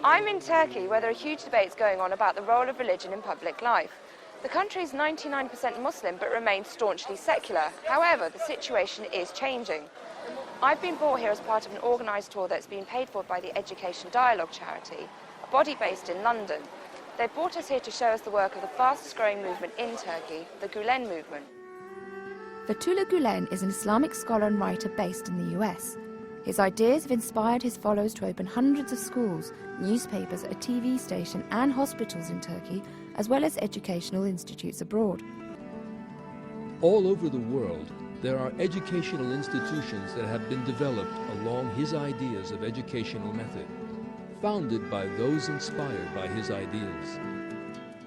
I'm in Turkey, where there are huge debates going on about the role of religion in public life. The country is 99% Muslim but remains staunchly secular. However, the situation is changing. I've been brought here as part of an organised tour that's been paid for by the Education Dialogue charity, a body based in London. They've brought us here to show us the work of the fastest growing movement in Turkey, the Gulen Movement. Fethullah Gulen is an Islamic scholar and writer based in the US. His ideas have inspired his followers to open hundreds of schools, newspapers, a TV station and hospitals in Turkey, as well as educational institutes abroad. All over the world, there are educational institutions that have been developed along his ideas of educational method, founded by those inspired by his ideals.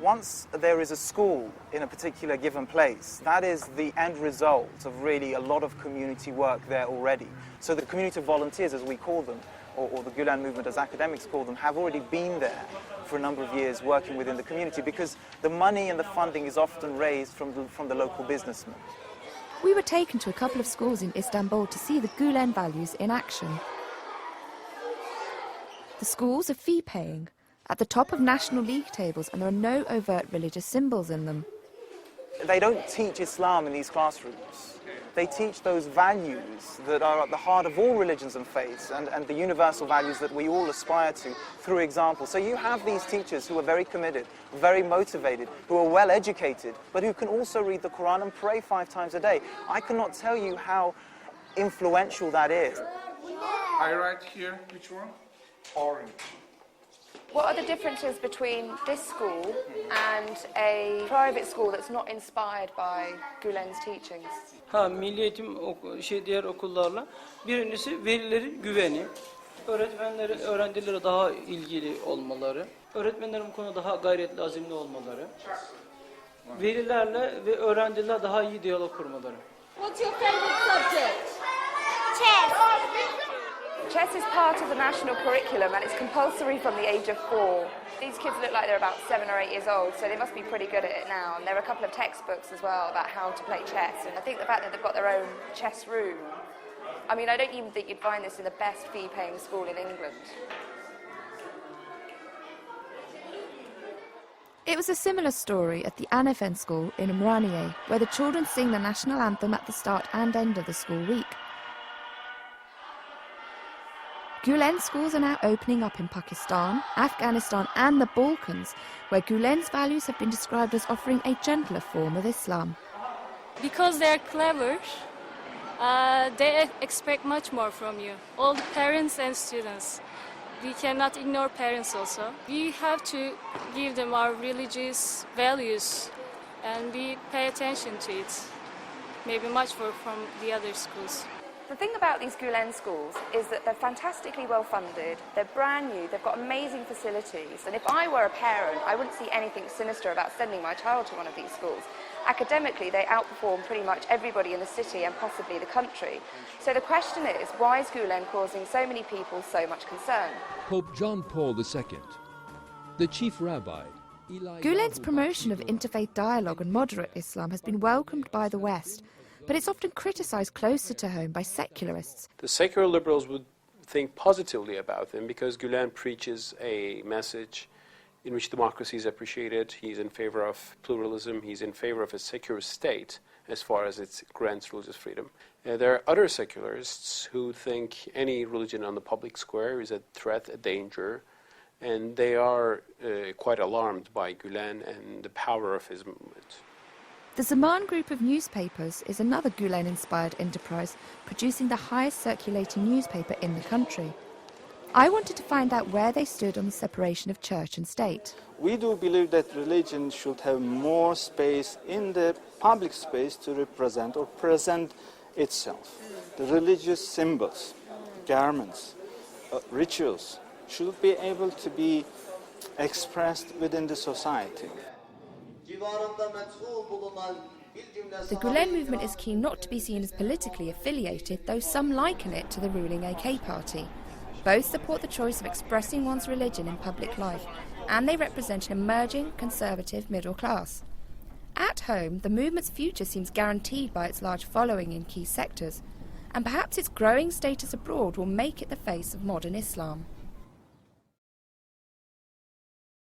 Once there is a school in a particular given place, that is the end result of really a lot of community work there already. So the community volunteers, as we call them, or the Gulen Movement as academics call them, have already been there for a number of years working within the community, because the money and the funding is often raised from the local businessmen. We were taken to a couple of schools in Istanbul to see the Gulen values in action. The schools are fee-paying, at the top of National League tables, and there are no overt religious symbols in them. They don't teach Islam in these classrooms. They teach those values that are at the heart of all religions and faiths, and the universal values that we all aspire to through example. So you have these teachers who are very committed, very motivated, who are well educated, but who can also read the Quran and pray 5 times a day. I cannot tell you how influential that is. I write here, which one? Orange. What are the differences between this school and a private school that's not inspired by Gulen's teachings? Milli eğitim diğer okullarla birincisi verilerin güveni. Öğrencilere daha ilgili olmaları, öğretmenlerin bu konuda daha gayretli, azimli olmaları, verilerle ve öğrenciler daha iyi diyalog kurmaları. What's your favorite subject? Chess. Chess is part of the national curriculum and it's compulsory from the age of 4. These kids look like they're about 7 or 8 years old, so they must be pretty good at it now. And there are a couple of textbooks as well about how to play chess. And I think the fact that they've got their own chess room, I mean, I don't even think you'd find this in the best fee-paying school in England. It was a similar story at the Anefen school in Umraniye, where the children sing the national anthem at the start and end of the school week. Gulen schools are now opening up in Pakistan, Afghanistan and the Balkans, where Gulen's values have been described as offering a gentler form of Islam. Because they're clever, they expect much more from you, all the parents and students. We cannot ignore parents also. We have to give them our religious values and we pay attention to it, maybe much more from the other schools. The thing about these Gulen schools is that they're fantastically well funded, they're brand new, they've got amazing facilities, and if I were a parent, I wouldn't see anything sinister about sending my child to one of these schools. Academically, they outperform pretty much everybody in the city and possibly the country. So the question is, why is Gulen causing so many people so much concern? Pope John Paul II, the chief rabbi, Gulen's promotion of interfaith dialogue and moderate Islam has been welcomed by the West, but it's often criticised closer to home by secularists. The secular liberals would think positively about him because Gulen preaches a message in which democracy is appreciated. He's in favor of pluralism. He's in favor of a secular state as far as it grants religious freedom. There are other secularists who think any religion on the public square is a threat, a danger, and they are quite alarmed by Gulen and the power of his movement. The Zaman group of newspapers is another Gulen-inspired enterprise, producing the highest circulating newspaper in the country. I wanted to find out where they stood on the separation of church and state. We do believe that religion should have more space in the public space to represent or present itself. The religious symbols, garments, rituals should be able to be expressed within the society. The Gulen movement is keen not to be seen as politically affiliated, though some liken it to the ruling AK party. Both support the choice of expressing one's religion in public life, and they represent an emerging conservative middle class. At home, the movement's future seems guaranteed by its large following in key sectors, and perhaps its growing status abroad will make it the face of modern Islam.